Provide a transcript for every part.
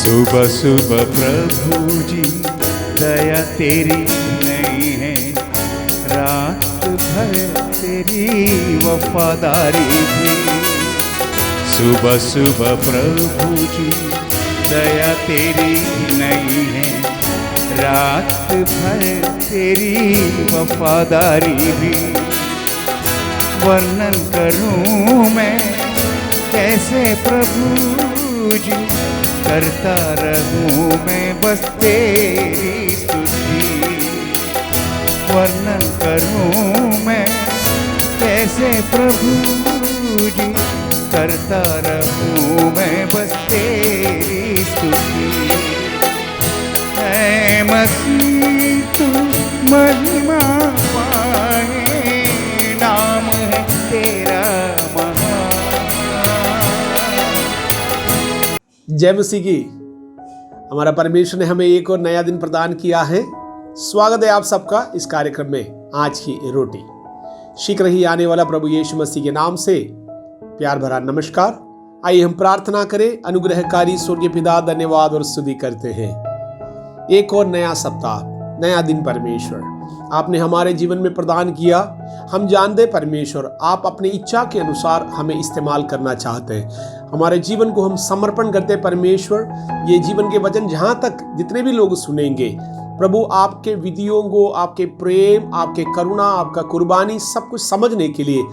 सुबह सुबह प्रभु जी दया तेरी नहीं है, रात भर तेरी वफादारी भी। सुबह सुबह प्रभु जी दया तेरी नहीं है, रात भर तेरी वफादारी भी। वर्णन करूं मैं कैसे प्रभु जी, करता रहूं मैं बस तेरी स्तुति। वर्णन करूं मैं कैसे प्रभु जी, करता रहूं मैं बस तेरी स्तुति। ऐ मसीह तू महिमा पाए, नाम है तेरा महान। जय मसीह की। हमारा परमेश्वर ने हमें एक और नया दिन प्रदान किया है। स्वागत है आप सबका इस कार्यक्रम में। आज की रोटी शीघ्र ही आने वाला प्रभु यीशु मसीह के नाम से प्यार भरा नमस्कार। आइए हम प्रार्थना करें। अनुग्रहकारी स्वर्गीय पिता, धन्यवाद और स्तुति करते हैं। एक और नया सप्ताह, नया दिन परमेश्वर आपने हमारे जीवन में प्रदान किया। हम जानते परमेश्वर आप अपनी इच्छा के अनुसार हमें इस्तेमाल करना चाहते हैं। हमारे जीवन को हम समर्पण करते परमेश्वर। ये जीवन के वचन जहाँ तक जितने भी लोग सुनेंगे प्रभु, आपके विधियों को, आपके प्रेम, आपके करुणा, आपका कुर्बानी सब कुछ समझने के लिए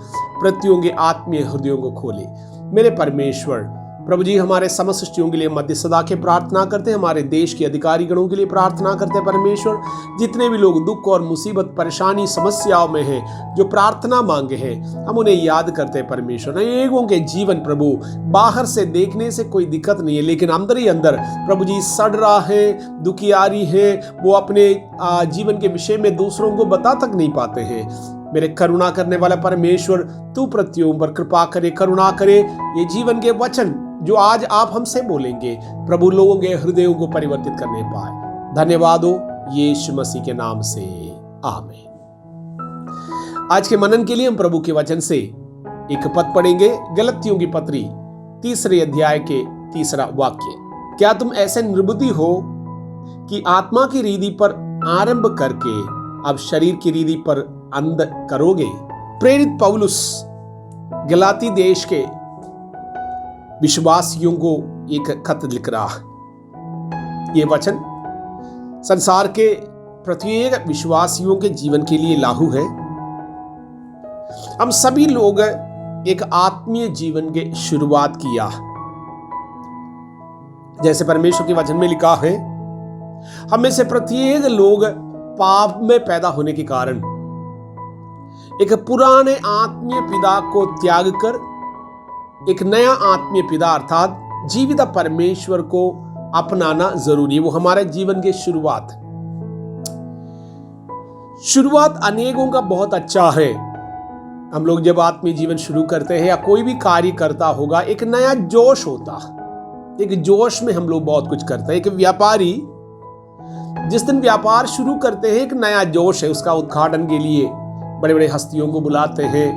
प्रतियों के आत्मीय हृदयों को खोले। मेरे परमेश्वर प्रभु जी, हमारे समस्त सृष्टियों के लिए मध्य सदा के प्रार्थना करते हैं। हमारे देश के अधिकारी गणों के लिए प्रार्थना करते हैं परमेश्वर। जितने भी लोग दुख और मुसीबत, परेशानी, समस्याओं में हैं, जो प्रार्थना मांगे हैं, हम उन्हें याद करते हैं परमेश्वर। अनेकों के जीवन प्रभु बाहर से देखने से कोई दिक्कत नहीं है, लेकिन अंदर ही अंदर प्रभु जी सड़ रहा है, दुखियारी है। वो अपने जीवन के विषय में दूसरों को बता तक नहीं पाते हैं। मेरे करुणा करने वाला परमेश्वर, तू प्रतियों पर कृपा करे, करुणा करे। ये जीवन के वचन जो आज आप हमसे बोलेंगे प्रभु, लोगों के हृदयों को परिवर्तित करने पाए। धन्यवाद हो यीशु मसीह के नाम से, आमीन। आज के मनन के लिए हम प्रभु के वचन से एक पद पढ़ेंगे। गलतियों की पत्री 3 अध्याय के 3 वाक्य। क्या तुम ऐसे निर्बुद्धि हो कि आत्मा की रीति पर आरंभ करके अब शरीर की रीति पर अंत करोगे? प्रेरित पौलुस गलाती देश के विश्वासियों को एक खत लिख रहा है। ये वचन संसार के प्रत्येक विश्वासियों के जीवन के लिए लागू है। हम सभी लोग एक आत्मीय जीवन के शुरुआत किया, जैसे परमेश्वर के वचन में लिखा है। हम में से प्रत्येक लोग पाप में पैदा होने के कारण एक पुराने आत्मीय पिता को त्याग कर एक नया आत्मीय पिता अर्थात जीवित परमेश्वर को अपनाना जरूरी है। वो हमारे जीवन की शुरुआत अनेकों का बहुत अच्छा है। हम लोग जब आत्मीय जीवन शुरू करते हैं या कोई भी कार्य करता होगा, एक नया जोश होता, एक जोश में हम लोग बहुत कुछ करते हैं। एक व्यापारी जिस दिन व्यापार शुरू करते हैं, एक नया जोश है। उसका उद्घाटन के लिए बड़े बड़े हस्तियों को बुलाते हैं,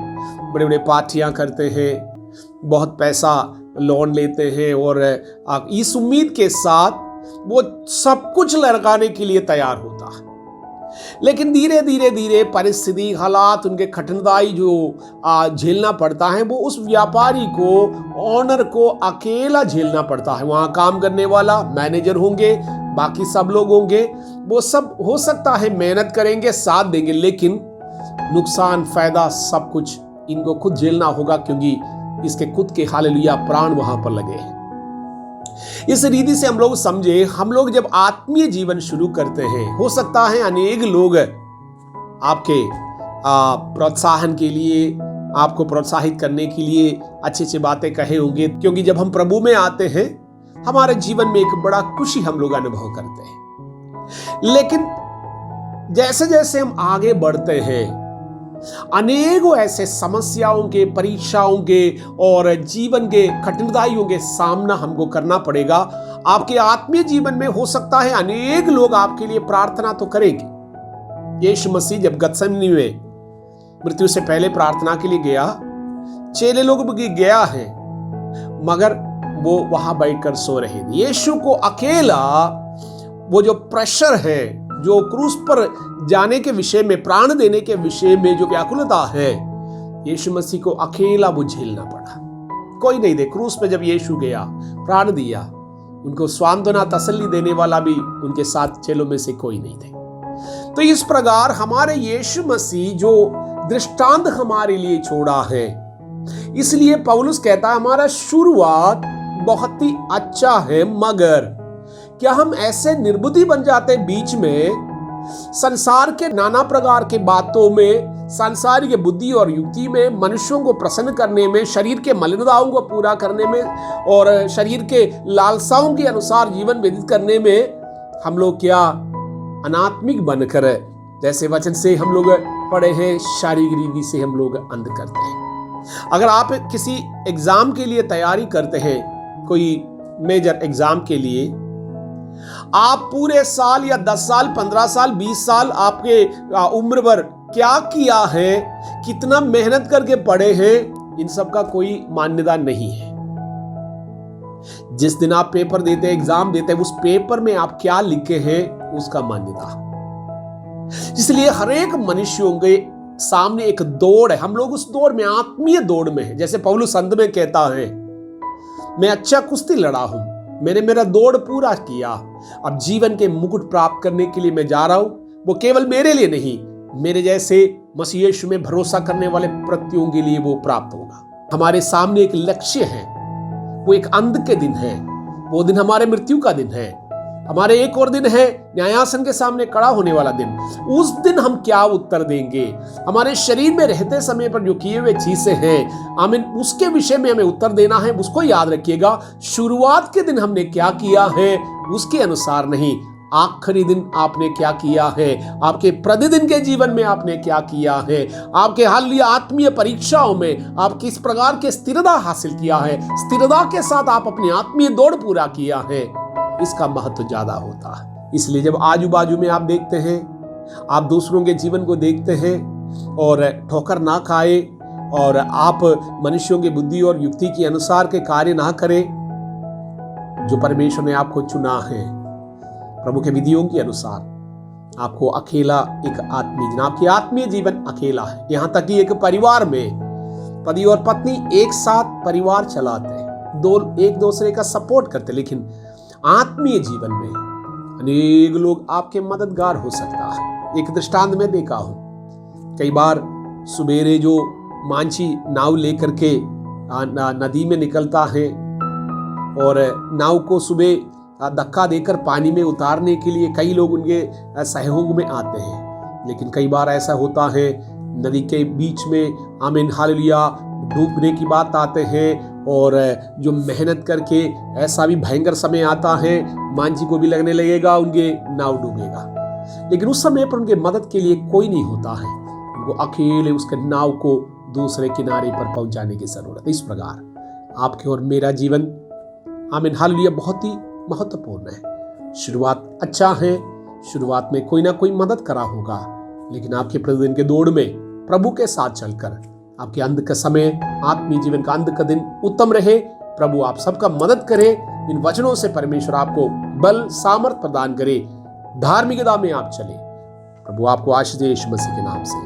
बड़े बड़े पार्टियां करते हैं, बहुत पैसा लोन लेते हैं और इस उम्मीद के साथ वो सब कुछ लगाने के लिए तैयार होता है। लेकिन धीरे धीरे परिस्थिति, हालात, उनके कठिनाई जो झेलना पड़ता है, वो उस व्यापारी को, ऑनर को अकेला झेलना पड़ता है। वहाँ काम करने वाला मैनेजर होंगे, बाकी सब लोग होंगे। वो सब हो सकता है मेहनत करेंगे, साथ देंगे, लेकिन नुकसान, फायदा सब कुछ इनको खुद झेलना होगा, क्योंकि इसके खुद के हालेलुया प्राण वहां पर लगे हैं। इस रीति से हम लोग समझे, हम लोग जब आत्मीय जीवन शुरू करते हैं, हो सकता है अनेक लोग आपके प्रोत्साहन के लिए, आपको प्रोत्साहित करने के लिए अच्छी अच्छी बातें कहे होंगे, क्योंकि जब हम प्रभु में आते हैं हमारे जीवन में एक बड़ा खुशी हम लोग अनुभव करते हैं। लेकिन जैसे जैसे हम आगे बढ़ते हैं, अनेकों ऐसे समस्याओं के, परीक्षाओं के और जीवन के कठिनाइयों के सामना हमको करना पड़ेगा। आपके आत्मीय जीवन में हो सकता है अनेक लोग आपके लिए प्रार्थना तो करेंगे। यीशु मसीह जब गतसमनी में मृत्यु से पहले प्रार्थना के लिए गया, चेले लोग भी गया है, मगर वो वहां बैठकर सो रहे थे। यीशु को अकेला वो जो प्रेशर है, जो क्रूस पर जाने के विषय में, प्राण देने के विषय में जो व्याकुलता है, यीशु मसीह को अकेला वो झेलना पड़ा। कोई नहीं थे। क्रूस पे जब यीशु गया, प्राण दिया, उनको सांत्वना तसल्ली देने वाला भी उनके साथ चेलों में से कोई नहीं थे। तो इस प्रकार हमारे यीशु मसीह जो दृष्टांत हमारे लिए छोड़ा है, इसलिए पौलुस कहता है हमारा शुरुआत बहुत ही अच्छा है, मगर क्या हम ऐसे निर्बुद्धि बन जाते बीच में, संसार के नाना प्रकार के बातों में, सांसारिक बुद्धि और युक्ति में, मनुष्यों को प्रसन्न करने में, शरीर के मलिनताओं को पूरा करने में और शरीर के लालसाओं के अनुसार जीवन व्यतीत करने में हम लोग क्या अनात्मिक बनकर, जैसे वचन से हम लोग पढ़े हैं, शारीरिक रीति से हम लोग अंध करते हैं। अगर आप किसी एग्जाम के लिए तैयारी करते हैं, कोई मेजर एग्जाम के लिए, आप पूरे साल या 10 साल, 15 साल, 20 साल आपके उम्र भर क्या किया है, कितना मेहनत करके पढ़े हैं, इन सब का कोई मान्यता नहीं है। जिस दिन आप पेपर देते हैं, एग्जाम देते हैं, उस पेपर में आप क्या लिखे हैं उसका मान्यता। इसलिए हर एक मनुष्यों के सामने एक दौड़ है। हम लोग उस दौड़ में, आत्मीय दौड़ में है। जैसे पौलुस अंत में कहता है, मैं अच्छा कुश्ती लड़ा हूं, मैंने मेरा दौड़ पूरा किया, अब जीवन के मुकुट प्राप्त करने के लिए मैं जा रहा हूं। वो केवल मेरे लिए नहीं, मेरे जैसे मसीह यीशु में भरोसा करने वाले प्रत्ययों के लिए वो प्राप्त होगा। हमारे सामने एक लक्ष्य है, वो एक अंत के दिन है, वो दिन हमारे मृत्यु का दिन है। हमारे एक और दिन है न्यायासन के सामने खड़ा होने वाला दिन। उस दिन हम क्या उत्तर देंगे? हमारे शरीर में रहते समय पर जो किए हुए चीजें हैं, आमीन, उसके विषय में हमें उत्तर देना है। उसको याद रखिएगा, शुरुआत के दिन हमने क्या किया है उसके अनुसार नहीं, आखिरी दिन आपने क्या किया है, आपके प्रतिदिन के जीवन में आपने क्या किया है, आपके हालिया आत्मीय परीक्षाओं में आप किस प्रकार के स्थिरता हासिल किया है, स्थिरता के साथ आप अपनी आत्मीय दौड़ पूरा किया है, इसका महत्व ज्यादा होता है। इसलिए जब आजू बाजू में आप देखते हैं, आप दूसरों के जीवन को देखते हैं और ठोकर ना खाए और आप मनुष्यों की बुद्धि और युक्ति के अनुसार के कार्य ना करें, जो परमेश्वर ने आपको चुना है प्रभु के विधियों के अनुसार, आपको अकेला एक आत्मीय जीवन, आपकी आत्मीय जीवन अकेला है। यहां तक कि एक परिवार में पति और पत्नी एक साथ परिवार चलाते हैं, एक दूसरे का सपोर्ट करते, लेकिन आत्मीय जीवन में अनेक लोग आपके मददगार हो सकता है। एक दृष्टांत में देखा हूं, कई बार सुबेरे जो मांझी नाव लेकर के नदी में निकलता है और नाव को सुबह धक्का देकर पानी में उतारने के लिए कई लोग उनके सहयोग में आते हैं, लेकिन कई बार ऐसा होता है नदी के बीच में, आमीन हालेलुया, डूबने की बात आते हैं और जो मेहनत करके ऐसा भी भयंकर समय आता है, मांझी को भी लगने लगेगा उनके नाव डूबेगा, लेकिन उस समय पर उनके मदद के लिए कोई नहीं होता है। उनको अकेले उसके नाव को दूसरे किनारे पर पहुंचाने की जरूरत है। इस प्रकार आपके और मेरा जीवन, आमीन हालेलुया, बहुत ही महत्वपूर्ण है। शुरुआत अच्छा है, शुरुआत में कोई ना कोई मदद करा होगा, लेकिन आपके प्रतिदिन के दौड़ में प्रभु के साथ चलकर आपके अंत का समय, आत्मीय जीवन का अंत का दिन उत्तम रहे। प्रभु आप सबका मदद करे। इन वचनों से परमेश्वर आपको बल सामर्थ प्रदान करे, धार्मिकता में आप चले। प्रभु आपको आशीष दे, यीशु मसीह के नाम से।